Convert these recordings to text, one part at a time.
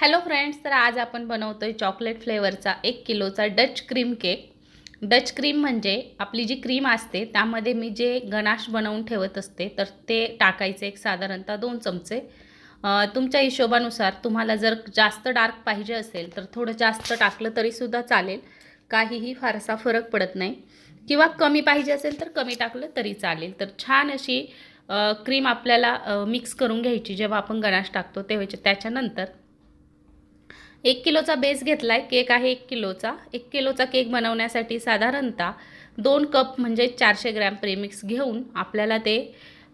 Hello friends, तर आज आपण बनवतोय चॉकलेट फ्लेवरचा 1 किलोचा Dutch cream cake. Dutch cream म्हणजे आपली जी क्रीम असते त्यामध्ये मी जे गनाश बनवून ठेवत असते तर ते टाकायचे एक साधारणतः 2 चमचे। तुमच्या हिशोबानुसार तुम्हाला जर जास्त डार्क पाहिजे असेल तर थोडं जास्त टाकलं तरीसुद्धा चालेल, काहीही फारसा फरक पडत नाही। किंवा कमी पाहिजे असेल तर कमी टाकलं तरी चालेल। तर छान अशी क्रीम आपल्याला मिक्स करून घ्यायची जेव्हा आपण गनाश टाकतो तेव्हा। त्याच्यानंतर 1 किलोचा बेस घेतला आहे, केक आहे 1 किलोचा। 1 किलोचा केक बनवण्यासाठी साधारणतः 2 कप म्हणजे 400 ग्रॅम प्रेमिक्स घेऊन आपल्याला ते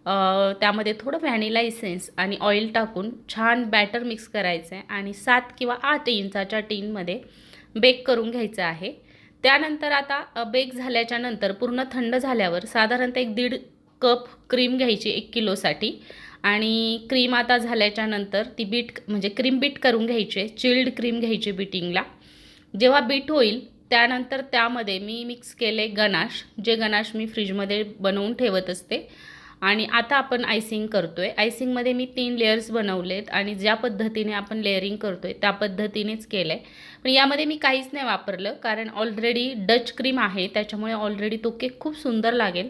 त्यामध्ये थोडं व्हॅनिला इसेन्स आणि ऑइल टाकून छान बॅटर मिक्स करायचं आहे आणि 7 किंवा 8 इंचाच्या टीनमध्ये बेक करून घ्यायचं आहे। त्यानंतर आता बेक झाल्याच्या नंतर पूर्ण थंड झाल्यावर साधारणतः 1-1.5 कप क्रीम घ्यायची 1 किलोसाठी आणि क्रीम आता झाल्याच्या नंतर ती बीट म्हणजे क्रीम बीट करून घ्यायची, चिल्ड क्रीम घ्यायची बीटिंगला। जेव्हा बीट होईल त्यानंतर त्यामध्ये मी मिक्स केले गनाश, जे गनाश मी फ्रीजमध्ये बनवून ठेवत असते। आणि आता आपण आयसिंग करतोय। आयसिंगमध्ये मी 3 लेयर्स बनवलेत आणि ज्या पद्धतीने आपण लेयरिंग करतोय त्या पद्धतीनेच केलं आहे। पण यामध्ये मी काहीच नाही वापरलं कारण ऑलरेडी डच क्रीम आहे, त्याच्यामुळे ऑलरेडी तो केक खूप सुंदर लागेल।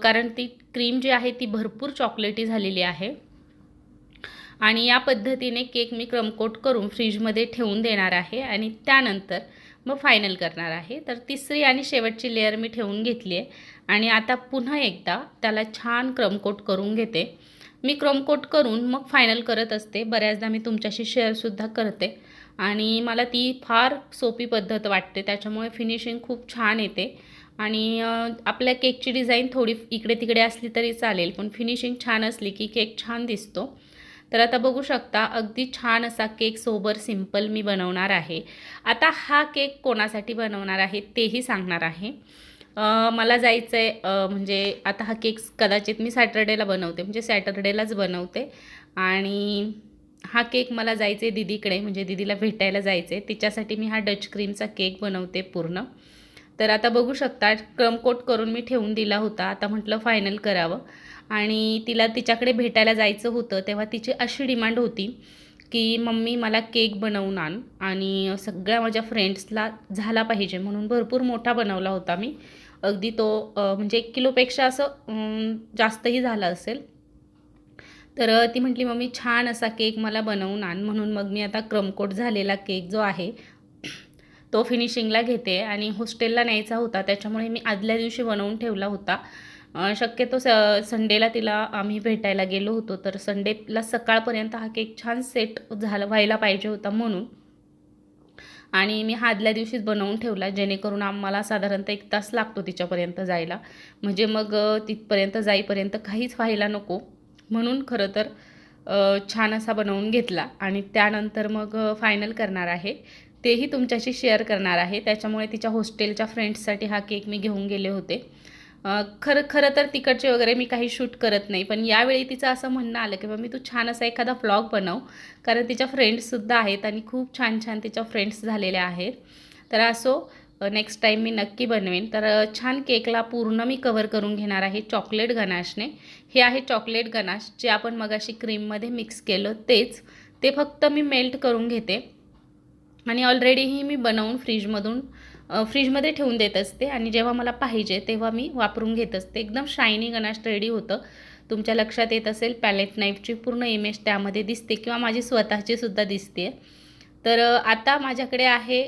कारण ती क्रीम जी आहे ती भरपूर चॉकलेटी झालेली आहे। आणि या पद्धतीने केक मी क्रमकोट करून फ्रीजमध्ये ठेवून देणार आहे आणि त्यानंतर मग फायनल करणार आहे। तर तिसरी आणि शेवटची लेयर मी ठेवून घेतली आहे आणि आता पुन्हा एकदा त्याला छान क्रमकोट करून घेते। मी क्रमकोट करून मग फायनल करत असते, बऱ्याचदा मी तुमच्याशी शेअरसुद्धा करते आणि मला ती फार सोपी पद्धत वाटते, त्याच्यामुळे फिनिशिंग खूप छान येते। आणि आपल्या केकची डिझाईन थोडी इकडे तिकडे असली तरी चालेल, पण फिनिशिंग छान असली की केक छान दिसतो। तर आता बघू शकता अगदी छान असा केक सोबर सिंपल मी बनवणार आहे। आता हा केक कोणासाठी बनवणार आहे तेही सांगणार आहे। मला जायचं आहे म्हणजे आता हा केक कदाचित मी सॅटर्डेला बनवते, म्हणजे सॅटर्डेलाच बनवते आणि हा केक मला जायचं आहे दीदीकडे, म्हणजे दीदीला भेटायला जायचं आहे, तिच्यासाठी मी हा डच क्रीमचा केक बनवते पूर्ण। तर आता बघू शकता क्रमकोट करून मी ठेवून दिला होता, आता म्हटलं फायनल करावं आणि तिला तिच्याकडे भेटायला जायचं होतं तेव्हा तिची अशी डिमांड होती की मम्मी मला केक बनवून आण आणि सगळ्या माझ्या फ्रेंड्सला झाला पाहिजे, म्हणून भरपूर मोठा बनवला होता मी। अगदी तो म्हणजे 1 किलोपेक्षा असं जास्तही झाला असेल। तर ती म्हटली मम्मी छान असा केक मला बनवून आण, म्हणून मग मी आता क्रमकोट झालेला केक जो आहे तो फिनिशिंगला घेते आणि हॉस्टेलला न्यायचा होता, त्याच्यामुळे मी आदल्या दिवशी बनवून ठेवला होता। शक्यतो संडेला तिला आम्ही भेटायला गेलो होतो, तर संडेला सकाळपर्यंत हा केक छान सेट व्हायला पाहिजे होता म्हणून। आणि मी हा आदल्या दिवशीच बनवून ठेवला, जेणेकरून आम्हाला साधारणतः 1 तास लागतो तिच्यापर्यंत जायला, म्हणजे मग तिथपर्यंत जाईपर्यंत काहीच व्हायला नको, म्हणून खरं तर छान असा बनवून घेतला आणि त्यानंतर मग फायनल करणार आहे, तेही तुमच्याशी शेअर करणार आहे। त्याच्यामुळे तिच्या हॉस्टेलच्या फ्रेंड्ससाठी हा केक मी घेऊन गेले होते। खरं तर तिकडचे वगैरे मी काही शूट करत नाही, पण यावेळी तिचं असं म्हणणं आलं की मम्मी तू छान असा एखादा व्लॉग बनव, कारण तिच्या फ्रेंड्ससुद्धा आहेत आणि खूप छान छान तिच्या फ्रेंड्स झालेल्या आहेत। तर असो नेक्स्ट टाईम मी नक्की बनवेन। तर छान केकला पूर्ण मी कवर करून घेणार आहे चॉकलेट गनाशने। हे आहे चॉकलेट गनाश जे आपण मगाशी क्रीममध्ये मिक्स केलं तेच, ते फक्त मी मेल्ट करून घेते आणि ऑलरेडीही मी बनवून फ्रीजमध्ये ठेवून देत असते आणि जेव्हा मला पाहिजे तेव्हा मी वापरून घेत असते। एकदम शायनी गनाश रेडी होतं। तुमच्या लक्षात येत असेल पॅलेट नाईफची पूर्ण इमेज त्यामध्ये दिसते किंवा माझी स्वतःची सुद्धा दिसते। तर आता माझ्याकडे आहे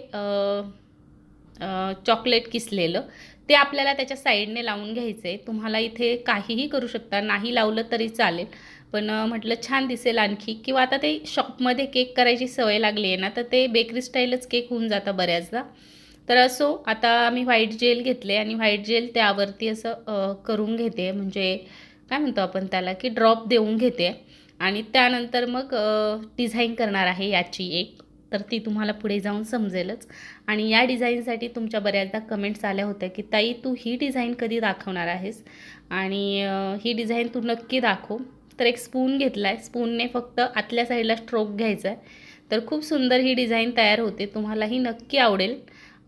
चॉकलेट किसलेलं, ते आपल्याला त्याच्या साईडने लावून घ्यायचं आहे। तुम्हाला इथे काहीही करू शकता, नाही लावलं तरी चालेल, पण म्हटलं छान दिसेल आणखी, किंवा आता ते शॉपमध्ये केक करायची सवय लागली आहे ना, तर ते बेकरी स्टाईलच केक होऊन जातं बऱ्याचदा। तर असो आता मी व्हाईट जेल घेतले आणि व्हाईट जेल त्यावरती असं करून घेते, म्हणजे काय म्हणतो आपण त्याला की ड्रॉप देऊन घेते आणि त्यानंतर मग डिझाईन करणार आहे याची एक, तर ती तुम्हाला पुढे जाऊन समजेलच। आणि या डिझाईनसाठी तुमच्या बऱ्याचदा कमेंट्स आल्या होत्या की ताई तू ही डिझाईन कधी दाखवणार आहेस आणि ही डिझाईन तू नक्की दाखव। तर एक स्पून घेतला आहे, स्पूनने फक्त आतल्या साईडला स्ट्रोक घ्यायचा आहे, तर खूप सुंदर ही डिझाईन तयार होते, तुम्हालाही नक्की आवडेल।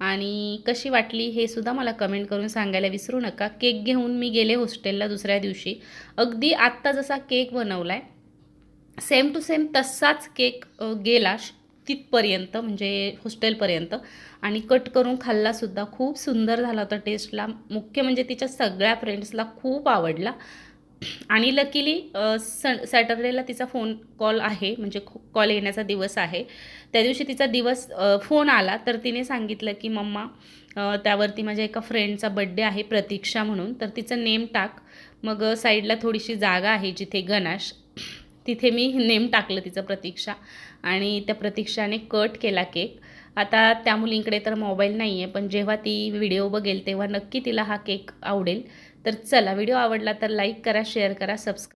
आणि कशी वाटली हे सुद्धा मला कमेंट करून सांगायला विसरू नका। केक घेऊन मी गेले हॉस्टेलला दुसऱ्या दिवशी, अगदी आत्ता जसा केक बनवला आहे सेम टू सेम तसाच केक गेला, तिथपर्यंत म्हणजे हॉस्टेलपर्यंत, आणि कट करून खाल्लासुद्धा. खूप सुंदर झाला होता टेस्टला. मुख्य म्हणजे तिच्या सगळ्या फ्रेंड्सला खूप आवडला. आणि लकीली सॅटर्डेला तिचा फोन कॉल आहे, म्हणजे कॉल येण्याचा दिवस आहे. त्या दिवशी तिचा फोन आला, तर तिने सांगितलं की मम्मा त्यावरती माझ्या एका फ्रेंडचा बड्डे आहे प्रतीक्षा म्हणून, तर तिचं नेम टाक. मग साईडला थोडीशी जागा आहे जिथे गणाश, तिथे मी नेम टाकलं तिचं प्रतीक्षा, आणि त्या प्रतीक्षाने कट केला केक. आता त्या मुलींकडे तर मोबाईल नाही आहे, पण जेव्हा ती व्हिडिओ बघेल तेव्हा नक्की तिला हा केक आवडेल. तर चला, व्हिडिओ आवडला तर लाईक करा, शेअर करा, सबस्क्राईब